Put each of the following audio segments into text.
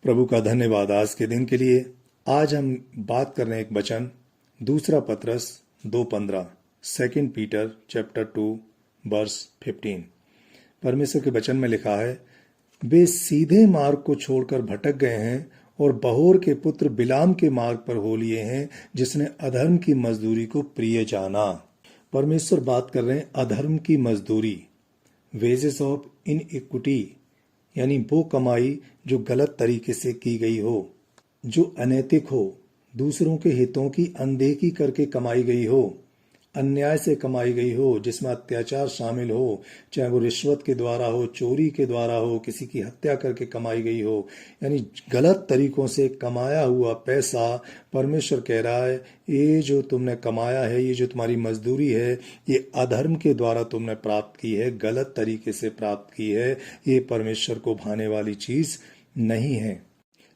प्रभु का धन्यवाद आज के दिन के लिए। आज हम बात कर रहे हैं एक वचन, दूसरा पतरस 2:15, 2 पीटर चैप्टर 2 वर्स 15। परमेश्वर के वचन में लिखा है, वे सीधे मार्ग को छोड़कर भटक गए हैं और बहोर के पुत्र बिलाम के मार्ग पर हो लिए हैं, जिसने अधर्म की मजदूरी को प्रिय जाना। परमेश्वर बात कर रहे हैं अधर्म की मजदूरी, वेजेस ऑफ इनइक्विटी, यानी वो कमाई जो गलत तरीके से की गई हो, जो अनैतिक हो, दूसरों के हितों की अनदेखी करके कमाई गई हो, अन्याय से कमाई गई हो, जिसमें अत्याचार शामिल हो, चाहे वो रिश्वत के द्वारा हो, चोरी के द्वारा हो, किसी की हत्या करके कमाई गई हो, यानी गलत तरीकों से कमाया हुआ पैसा। परमेश्वर कह रहा है, ये जो तुमने कमाया है, ये जो तुम्हारी मजदूरी है, ये अधर्म के द्वारा तुमने प्राप्त की है, गलत तरीके से प्राप्त की है। ये परमेश्वर को भाने वाली चीज नहीं है।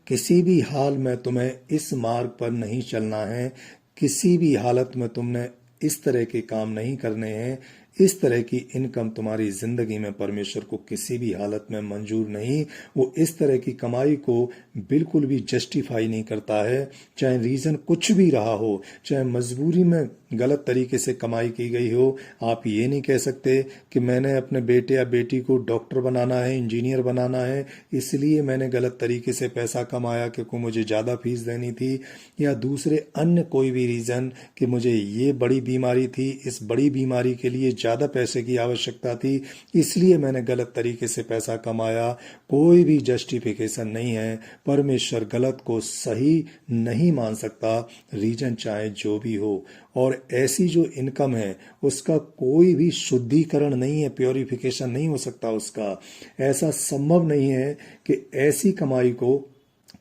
किसी भी हाल में तुम्हें इस मार्ग पर नहीं चलना है। किसी भी हालत में तुमने इस तरह के काम नहीं करने हैं। इस तरह की इनकम तुम्हारी जिंदगी में परमेश्वर को किसी भी हालत में मंजूर नहीं। वो इस तरह की कमाई को बिल्कुल भी जस्टिफाई नहीं करता है, चाहे रीजन कुछ भी रहा हो, चाहे मजबूरी में गलत तरीके से कमाई की गई हो। आप ये नहीं कह सकते कि मैंने अपने बेटे या बेटी को डॉक्टर बनाना है, इंजीनियर बनाना है, इसलिए मैंने गलत तरीके से पैसा कमाया क्योंकि मुझे ज़्यादा फीस देनी थी, या दूसरे अन्य कोई भी रीज़न कि मुझे ये बड़ी बीमारी थी, इस बड़ी बीमारी के लिए ज़्यादा पैसे की आवश्यकता थी, इसलिए मैंने गलत तरीके से पैसा कमाया। कोई भी जस्टिफिकेशन नहीं है। परमेश्वर गलत को सही नहीं मान सकता, रीजन चाहे जो भी हो। और ऐसी जो इनकम है उसका कोई भी शुद्धिकरण नहीं है, प्योरिफिकेशन नहीं हो सकता उसका। ऐसा संभव नहीं है कि ऐसी कमाई को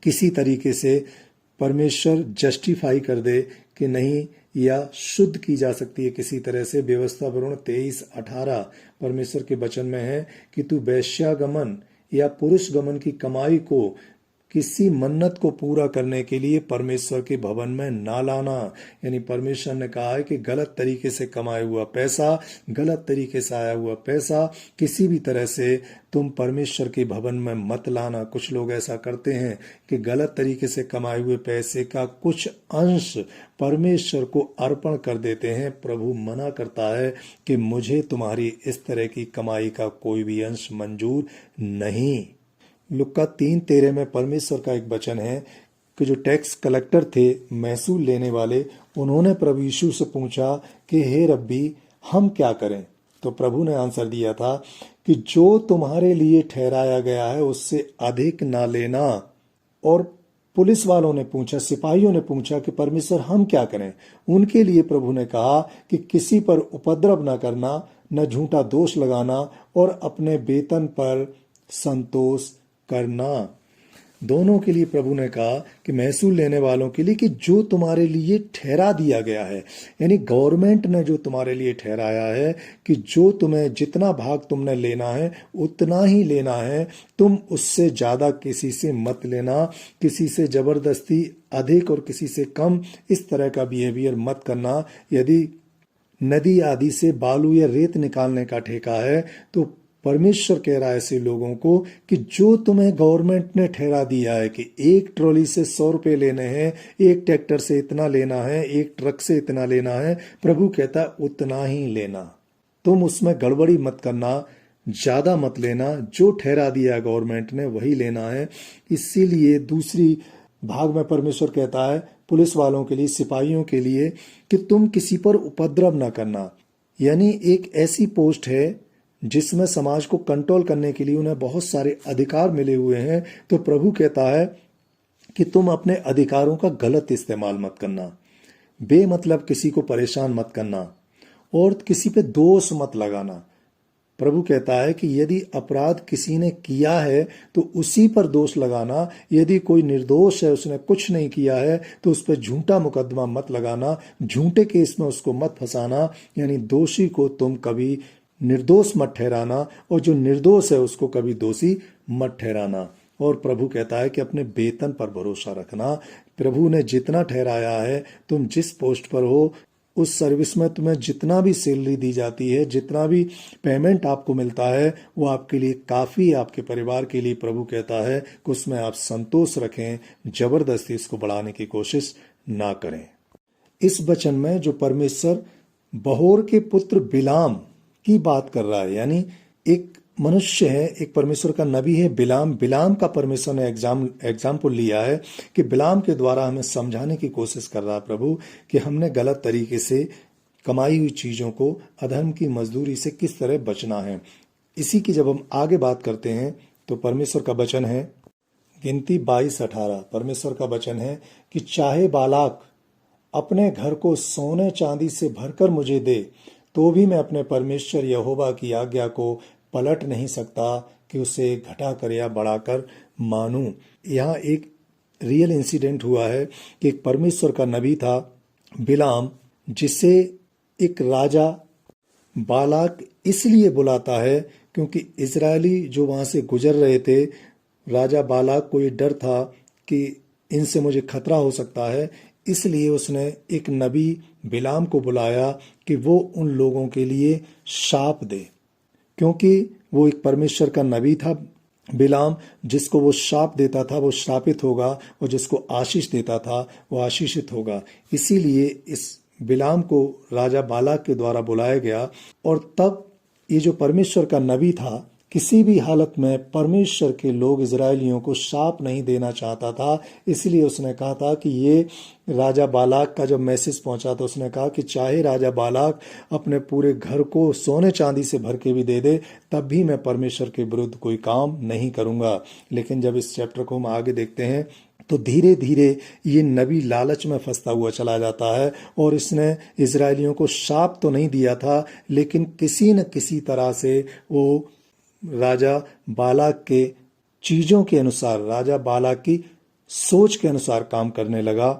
किसी तरीके से परमेश्वर जस्टिफाई कर दे कि नहीं, या शुद्ध की जा सकती है किसी तरह से। व्यवस्था वरुण 23:18 परमेश्वर के वचन में है कि तू वेश्यागमन या पुरुष गमन की कमाई को किसी मन्नत को पूरा करने के लिए परमेश्वर के भवन में ना लाना। यानी परमेश्वर ने कहा है कि गलत तरीके से कमाया हुआ पैसा, गलत तरीके से आया हुआ पैसा किसी भी तरह से तुम परमेश्वर के भवन में मत लाना। कुछ लोग ऐसा करते हैं कि गलत तरीके से कमाए हुए पैसे का कुछ अंश परमेश्वर को अर्पण कर देते हैं। प्रभु मना करता है कि मुझे तुम्हारी इस तरह की कमाई का कोई भी अंश मंजूर नहीं। लुक्का 3:13 में परमेश्वर का एक वचन है कि जो टैक्स कलेक्टर थे, महसूल लेने वाले, उन्होंने प्रभु यीशु से पूछा कि हे रब्बी, हम क्या करें? तो प्रभु ने आंसर दिया था कि जो तुम्हारे लिए ठहराया गया है उससे अधिक ना लेना। और पुलिस वालों ने पूछा, सिपाहियों ने पूछा कि परमेश्वर हम क्या करें? उनके लिए प्रभु ने कहा कि किसी पर उपद्रव न करना, न झूठा दोष लगाना और अपने वेतन पर संतोष करना। दोनों के लिए प्रभु ने कहा कि महसूल लेने वालों के लिए कि जो तुम्हारे लिए ठहरा दिया गया है, यानी गवर्नमेंट ने जो तुम्हारे लिए ठहराया है कि जो तुम्हें जितना भाग तुमने लेना है उतना ही लेना है, तुम उससे ज्यादा किसी से मत लेना। किसी से जबरदस्ती अधिक और किसी से कम इस तरह का बिहेवियर मत करना। यदि नदी आदि से बालू या रेत निकालने का ठेका है तो परमेश्वर कह रहा है ऐसे लोगों को कि जो तुम्हें गवर्नमेंट ने ठहरा दिया है कि एक ट्रॉली से 100 रुपए लेने हैं, एक ट्रैक्टर से इतना लेना है, एक ट्रक से इतना लेना है, प्रभु कहता है उतना ही लेना। तुम उसमें गड़बड़ी मत करना, ज्यादा मत लेना। जो ठहरा दिया गवर्नमेंट ने वही लेना है। इसीलिए दूसरी भाग में परमेश्वर कहता है पुलिस वालों के लिए, सिपाहियों के लिए कि तुम किसी पर उपद्रव ना करना। यानी एक ऐसी पोस्ट है जिसमें समाज को कंट्रोल करने के लिए उन्हें बहुत सारे अधिकार मिले हुए हैं। तो प्रभु कहता है कि तुम अपने अधिकारों का गलत इस्तेमाल मत करना, बेमतलब किसी को परेशान मत करना और किसी पे दोष मत लगाना। प्रभु कहता है कि यदि अपराध किसी ने किया है तो उसी पर दोष लगाना। यदि कोई निर्दोष है, उसने कुछ नहीं किया है, तो उस पर झूठा मुकदमा मत लगाना, झूठे केस में उसको मत फंसाना। यानी दोषी को तुम कभी निर्दोष मत ठहराना और जो निर्दोष है उसको कभी दोषी मत ठहराना। और प्रभु कहता है कि अपने वेतन पर भरोसा रखना। प्रभु ने जितना ठहराया है, तुम जिस पोस्ट पर हो उस सर्विस में तुम्हें जितना भी सैलरी दी जाती है, जितना भी पेमेंट आपको मिलता है, वो आपके लिए काफ़ी, आपके परिवार के लिए प्रभु कहता है कि उसमें आप संतोष रखें, जबरदस्ती इसको बढ़ाने की कोशिश ना करें। इस वचन में जो परमेश्वर बहोर के पुत्र बिलाम की बात कर रहा है, यानी एक मनुष्य है, एक परमेश्वर का नबी है बिलाम। बिलाम का परमेश्वर ने एग्जाम्पल लिया है कि बिलाम के द्वारा हमें समझाने की कोशिश कर रहा है प्रभु कि हमने गलत तरीके से कमाई हुई चीजों को, अधर्म की मजदूरी से किस तरह बचना है। इसी की जब हम आगे बात करते हैं तो परमेश्वर का वचन है, गिनती 22:18, परमेश्वर का वचन है कि चाहे बालाक अपने घर को सोने चांदी से भरकर मुझे दे, तो भी मैं अपने परमेश्वर यहोवा की आज्ञा को पलट नहीं सकता कि उसे घटाकर या बढ़ाकर मानूं। यहाँ एक रियल इंसिडेंट हुआ है कि एक परमेश्वर का नबी था बिलाम, जिसे एक राजा बालाक इसलिए बुलाता है क्योंकि इजरायली जो वहां से गुजर रहे थे, राजा बालाक को ये डर था कि इनसे मुझे खतरा हो सकता है, इसलिए उसने एक नबी बिलाम को बुलाया कि वो उन लोगों के लिए शाप दे, क्योंकि वो एक परमेश्वर का नबी था बिलाम। जिसको वो शाप देता था वो शापित होगा, और जिसको आशीष देता था वो आशीषित होगा। इसीलिए इस बिलाम को राजा बालाक के द्वारा बुलाया गया। और तब ये जो परमेश्वर का नबी था, किसी भी हालत में परमेश्वर के लोग इजरायलियों को शाप नहीं देना चाहता था, इसलिए उसने कहा था कि ये राजा बालाक का जब मैसेज पहुंचा तो उसने कहा कि चाहे राजा बालाक अपने पूरे घर को सोने चांदी से भर के भी दे दे, तब भी मैं परमेश्वर के विरुद्ध कोई काम नहीं करूंगा। लेकिन जब इस चैप्टर को हम आगे देखते हैं तो धीरे धीरे ये नबी लालच में फंसता हुआ चला जाता है, और इसने इजरायलियों को शाप तो नहीं दिया था, लेकिन किसी न किसी तरह से वो राजा बालाक के चीजों के अनुसार, राजा बालाक की सोच के अनुसार काम करने लगा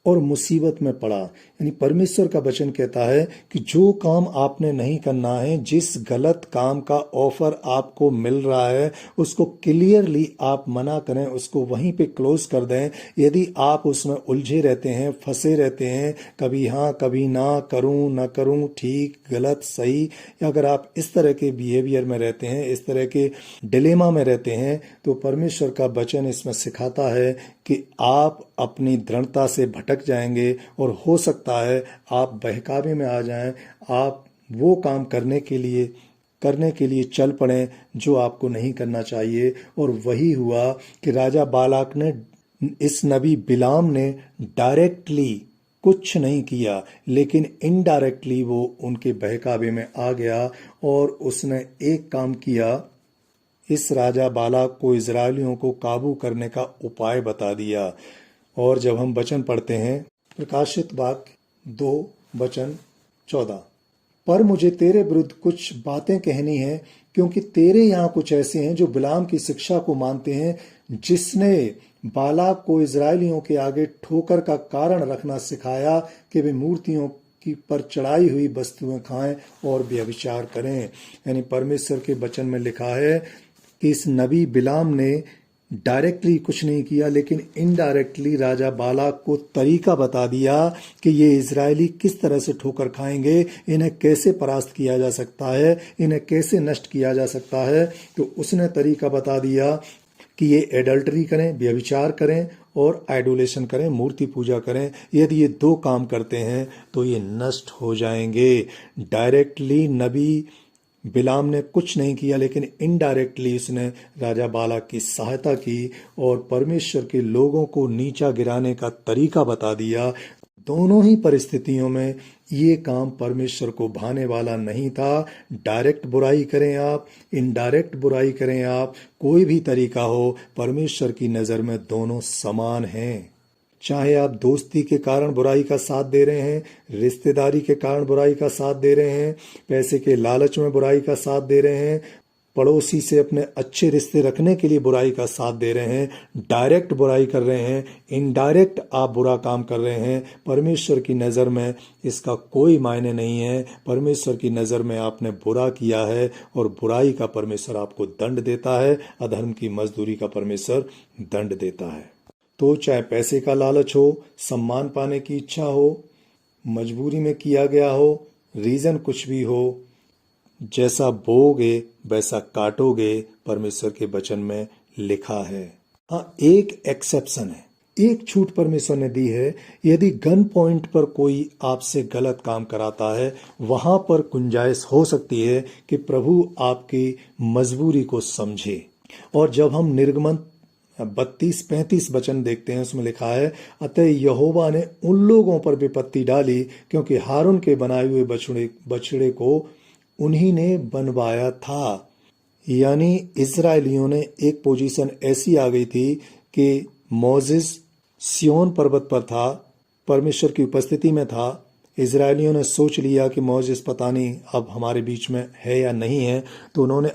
और मुसीबत में पड़ा। यानी परमेश्वर का वचन कहता है कि जो काम आपने नहीं करना है, जिस गलत काम का ऑफर आपको मिल रहा है, उसको क्लियरली आप मना करें, उसको वहीं पे क्लोज कर दें। यदि आप उसमें उलझे रहते हैं, फंसे रहते हैं, कभी हाँ कभी ना, करूं ना करूं, ठीक गलत सही, अगर आप इस तरह के बिहेवियर में रहते हैं, इस तरह के डिलेमा में रहते हैं, तो परमेश्वर का वचन इसमें सिखाता है कि आप अपनी दृढ़ता से भटक जाएंगे और हो सकता है आप बहकावे में आ जाएं, आप वो काम करने के लिए चल पड़ें जो आपको नहीं करना चाहिए। और वही हुआ कि राजा बालाक ने, इस नबी बिलाम ने डायरेक्टली कुछ नहीं किया, लेकिन इनडायरेक्टली वो उनके बहकावे में आ गया और उसने एक काम किया, इस राजा बालाक को इजरायलियों को काबू करने का उपाय बता दिया। और जब हम वचन पढ़ते हैं, प्रकाशित वाक्य 2:14, पर मुझे तेरे विरुद्ध कुछ बातें कहनी है, क्योंकि तेरे यहाँ कुछ ऐसे हैं जो बिलाम की शिक्षा को मानते हैं, जिसने बालाक को इजरायलियों के आगे ठोकर का कारण रखना सिखाया कि वे मूर्तियों की पर चढ़ाई हुई वस्तुएं खाएं और व्यभिचार करें। यानी परमेश्वर के वचन में लिखा है कि इस नबी बिलाम ने डायरेक्टली कुछ नहीं किया, लेकिन इनडायरेक्टली राजा बालाक को तरीका बता दिया कि ये इजरायली किस तरह से ठोकर खाएंगे, इन्हें कैसे परास्त किया जा सकता है, इन्हें कैसे नष्ट किया जा सकता है। तो उसने तरीका बता दिया कि ये एडल्टरी करें, व्यभिचार करें और आइडोलेशन करें, मूर्ति पूजा करें। यदि ये 2 काम करते हैं तो ये नष्ट हो जाएंगे। डायरेक्टली नबी बिलाम ने कुछ नहीं किया, लेकिन इनडायरेक्टली उसने राजा बालाक की सहायता की और परमेश्वर के लोगों को नीचा गिराने का तरीका बता दिया। दोनों ही परिस्थितियों में ये काम परमेश्वर को भाने वाला नहीं था। डायरेक्ट बुराई करें आप, इनडायरेक्ट बुराई करें आप, कोई भी तरीका हो, परमेश्वर की नज़र में दोनों समान हैं। चाहे आप दोस्ती के कारण बुराई का साथ दे रहे हैं, रिश्तेदारी के कारण बुराई का साथ दे रहे हैं, पैसे के लालच में बुराई का साथ दे रहे हैं, पड़ोसी से अपने अच्छे रिश्ते रखने के लिए बुराई का साथ दे रहे हैं, डायरेक्ट बुराई कर रहे हैं, इनडायरेक्ट आप बुरा काम कर रहे हैं, परमेश्वर की नज़र में इसका कोई मायने नहीं है। परमेश्वर की नज़र में आपने बुरा किया है और बुराई का परमेश्वर आपको दंड देता है, अधर्म की मजदूरी का परमेश्वर दंड देता है। तो चाहे पैसे का लालच हो, सम्मान पाने की इच्छा हो, मजबूरी में किया गया हो, रीजन कुछ भी हो, जैसा बोओगे वैसा काटोगे, परमेश्वर के वचन में लिखा है। हाँ, एक एक्सेप्शन है, एक छूट परमेश्वर ने दी है। यदि गन पॉइंट पर कोई आपसे गलत काम कराता है, वहां पर गुंजाइश हो सकती है कि प्रभु आपकी मजबूरी को समझे। और जब हम निर्गमन 32-35 वचन देखते हैं, उसमें लिखा है, अतः यहोवा ने उन लोगों पर विपत्ति डाली क्योंकि हारून के बनाए हुए बछड़े को उन्हीं ने बनवाया था। यानी इजराइलियों ने एक पोजीशन ऐसी आ गई थी कि मोसेस सिय्योन पर्वत पर था, परमेश्वर की उपस्थिति में था। इजराइलियों ने सोच लिया कि मोसेस पता नहीं अब हमारे बीच में है या नहीं है, तो उन्होंने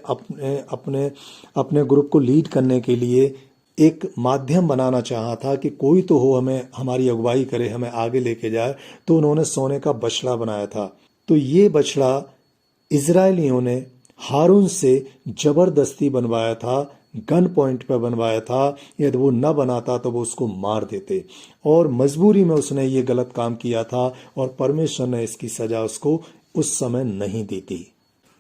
अपने ग्रुप को लीड करने के लिए एक माध्यम बनाना चाहा था कि कोई तो हो, हमें हमारी अगुवाई करे, हमें आगे लेके जाए। तो उन्होंने सोने का बछड़ा बनाया था। तो ये बछड़ा इजराइलियों ने हारून से जबरदस्ती बनवाया था, गन पॉइंट पर बनवाया था। यदि वो न बनाता तो वो उसको मार देते, और मजबूरी में उसने ये गलत काम किया था, और परमेश्वर ने इसकी सजा उसको उस समय नहीं दी थी।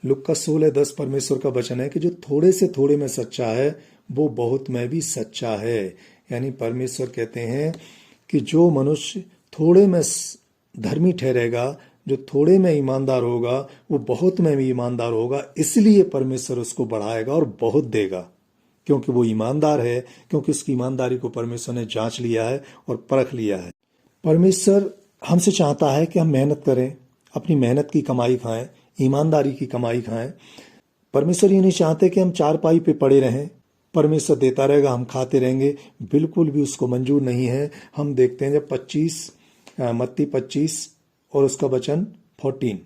लुक्का 16:10 परमेश्वर का वचन है कि जो थोड़े से थोड़े में सच्चा है वो बहुत में भी सच्चा है। यानी परमेश्वर कहते हैं कि जो मनुष्य थोड़े में धर्मी ठहरेगा, जो थोड़े में ईमानदार होगा, वो बहुत में भी ईमानदार होगा। इसलिए परमेश्वर उसको बढ़ाएगा और बहुत देगा, क्योंकि वो ईमानदार है, क्योंकि उसकी ईमानदारी को परमेश्वर ने जांच लिया है और परख लिया है। परमेश्वर हमसे चाहता है कि हम मेहनत करें, अपनी मेहनत की कमाई खाएं, ईमानदारी की कमाई खाएं। परमेश्वर ये नहीं चाहते कि हम चारपाई पे पड़े रहें, परमेश्वर देता रहेगा, हम खाते रहेंगे। बिल्कुल भी उसको मंजूर नहीं है। हम देखते हैं जब मत्ती 25 और उसका वचन 14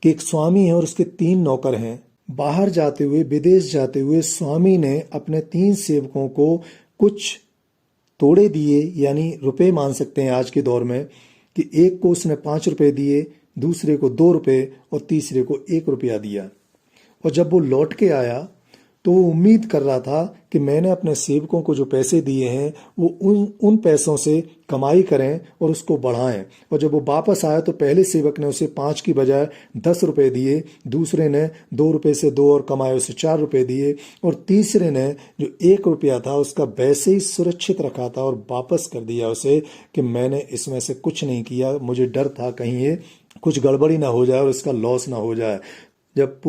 कि एक स्वामी है और उसके 3 नौकर हैं। बाहर जाते हुए, विदेश जाते हुए स्वामी ने अपने 3 सेवकों को कुछ तोड़े दिए, यानी रुपए मान सकते हैं आज के दौर में, कि एक को उसने 5 रुपए दिए, दूसरे को 2 रुपए और तीसरे को 1 रुपया दिया। और जब वो लौट के आया तो वो उम्मीद कर रहा था कि मैंने अपने सेवकों को जो पैसे दिए हैं वो उन पैसों से कमाई करें और उसको बढ़ाएं। और जब वो वापस आया तो पहले सेवक ने उसे 5 की बजाय 10 रुपए दिए, दूसरे ने 2 रुपए से 2 और कमाए उसे 4 रुपए दिए, और तीसरे ने जो 1 रुपया था उसका वैसे ही सुरक्षित रखा था और वापस कर दिया उसे कि मैंने इसमें से कुछ नहीं किया, मुझे डर था कहीं ये कुछ गड़बड़ी ना हो जाए और इसका लॉस ना हो जाए। जब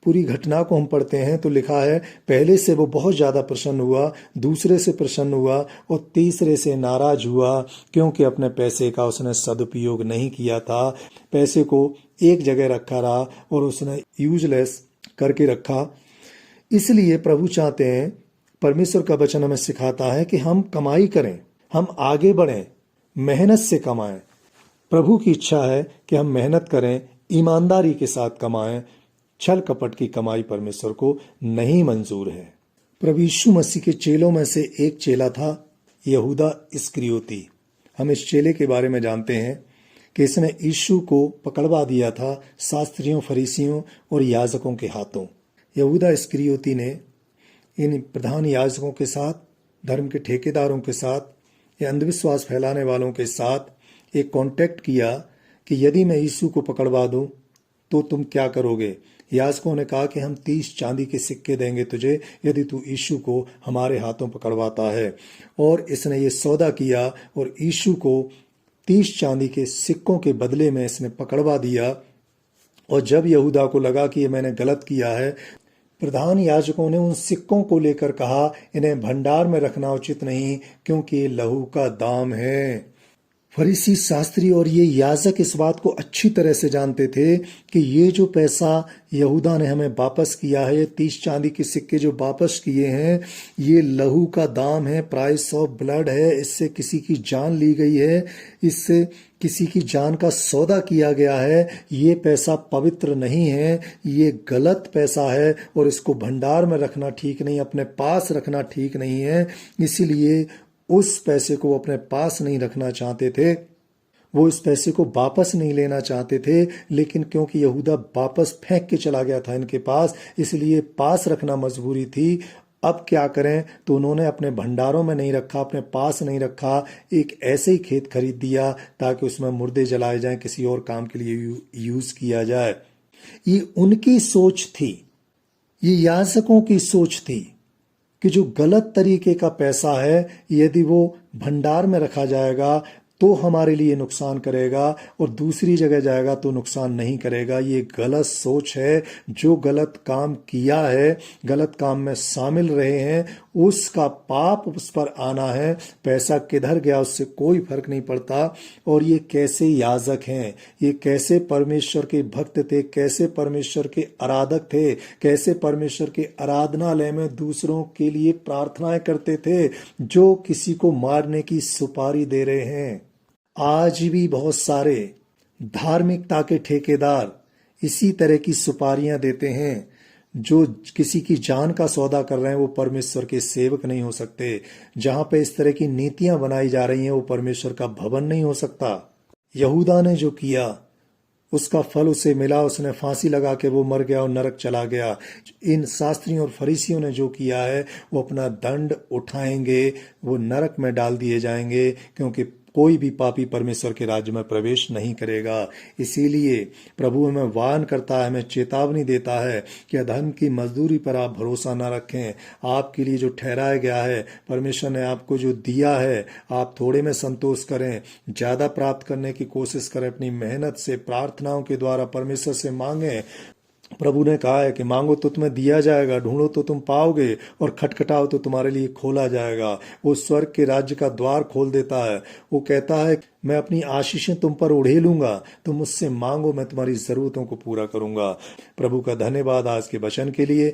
पूरी घटना को हम पढ़ते हैं तो लिखा है, पहले से वो बहुत ज्यादा प्रसन्न हुआ, दूसरे से प्रसन्न हुआ और तीसरे से नाराज हुआ, क्योंकि अपने पैसे का उसने सदुपयोग नहीं किया था। पैसे को एक जगह रखा रहा और उसने यूजलेस करके रखा। इसलिए प्रभु चाहते हैं, परमेश्वर का वचन हमें सिखाता है कि हम कमाई करें, हम आगे बढ़ें, मेहनत से कमाएं। प्रभु की इच्छा है कि हम मेहनत करें, ईमानदारी के साथ कमाएं। छल कपट की कमाई परमेश्वर को नहीं मंजूर है। प्रभु यीशु मसीह के चेलों में से एक चेला था यहूदा इस्करियोती। हम इस चेले के बारे में जानते हैं कि इसने यीशु को पकड़वा दिया था शास्त्रियों, फरीसियों और याजकों के हाथों। यहूदा इस्करियोती ने इन प्रधान याजकों के साथ, धर्म के ठेकेदारों के साथ या अंधविश्वास फैलाने वालों के साथ एक कॉन्टेक्ट किया कि यदि मैं यीशु को पकड़वा दूं तो तुम क्या करोगे। याजकों ने कहा कि हम 30 चांदी के सिक्के देंगे तुझे यदि तू यीशु को हमारे हाथों पकड़वाता है। और इसने ये सौदा किया और यीशु को 30 चांदी के सिक्कों के बदले में इसने पकड़वा दिया। और जब यहूदा को लगा कि ये मैंने गलत किया है, प्रधान याजकों ने उन सिक्कों को लेकर कहा, इन्हें भंडार में रखना उचित नहीं, क्योंकि ये लहू का दाम है। फरीसी, शास्त्री और ये याजक इस बात को अच्छी तरह से जानते थे कि ये जो पैसा यहूदा ने हमें वापस किया है, 30 चांदी के सिक्के जो वापस किए हैं, ये लहू का दाम है, प्राइस ऑफ ब्लड है। इससे किसी की जान ली गई है, इससे किसी की जान का सौदा किया गया है। ये पैसा पवित्र नहीं है, ये गलत पैसा है और इसको भंडार में रखना ठीक नहीं, अपने पास रखना ठीक नहीं है। इसीलिए उस पैसे को वो अपने पास नहीं रखना चाहते थे, वो इस पैसे को वापस नहीं लेना चाहते थे। लेकिन क्योंकि यहूदा वापस फेंक के चला गया था इनके पास, इसलिए पास रखना मजबूरी थी। अब क्या करें? तो उन्होंने अपने भंडारों में नहीं रखा, अपने पास नहीं रखा, एक ऐसे ही खेत खरीद दिया ताकि उसमें मुर्दे जलाए जाएं, किसी और काम के लिए यूज किया जाए। ये उनकी सोच थी, ये याजकों की सोच थी कि जो गलत तरीके का पैसा है, यदि वो भंडार में रखा जाएगा तो हमारे लिए नुकसान करेगा और दूसरी जगह जाएगा तो नुकसान नहीं करेगा। ये गलत सोच है। जो गलत काम किया है, गलत काम में शामिल रहे हैं, उसका पाप उस पर आना है। पैसा किधर गया उससे कोई फर्क नहीं पड़ता। और ये कैसे याजक हैं, ये कैसे परमेश्वर के भक्त थे, कैसे परमेश्वर के आराधक थे, कैसे परमेश्वर के आराधनालय में दूसरों के लिए प्रार्थनाएं करते थे, जो किसी को मारने की सुपारी दे रहे हैं। आज भी बहुत सारे धार्मिकता के ठेकेदार इसी तरह की सुपारियां देते हैं। जो किसी की जान का सौदा कर रहे हैं वो परमेश्वर के सेवक नहीं हो सकते। जहां पे इस तरह की नीतियां बनाई जा रही हैं वो परमेश्वर का भवन नहीं हो सकता। यहूदा ने जो किया उसका फल उसे मिला, उसने फांसी लगा के वो मर गया और नरक चला गया। इन शास्त्रियों और फरीसियों ने जो किया है वो अपना दंड उठाएंगे, वो नरक में डाल दिए जाएंगे, क्योंकि कोई भी पापी परमेश्वर के राज्य में प्रवेश नहीं करेगा। इसीलिए प्रभु हमें वार्न करता है, हमें चेतावनी देता है कि अधर्म की मजदूरी पर आप भरोसा न रखें। आपके लिए जो ठहराया गया है, परमेश्वर ने आपको जो दिया है, आप थोड़े में संतोष करें, ज्यादा प्राप्त करने की कोशिश करें। अपनी मेहनत से, प्रार्थनाओं के द्वारा परमेश्वर से मांगें। प्रभु ने कहा है कि मांगो तो तुम्हें दिया जाएगा, ढूंढो तो तुम पाओगे, और खटखटाओ तो तुम्हारे लिए खोला जाएगा। वो स्वर्ग के राज्य का द्वार खोल देता है। वो कहता है मैं अपनी आशीषें तुम पर उड़ेलूंगा, तुम मुझसे मांगो, मैं तुम्हारी जरूरतों को पूरा करूंगा। प्रभु का धन्यवाद आज के वचन के लिए।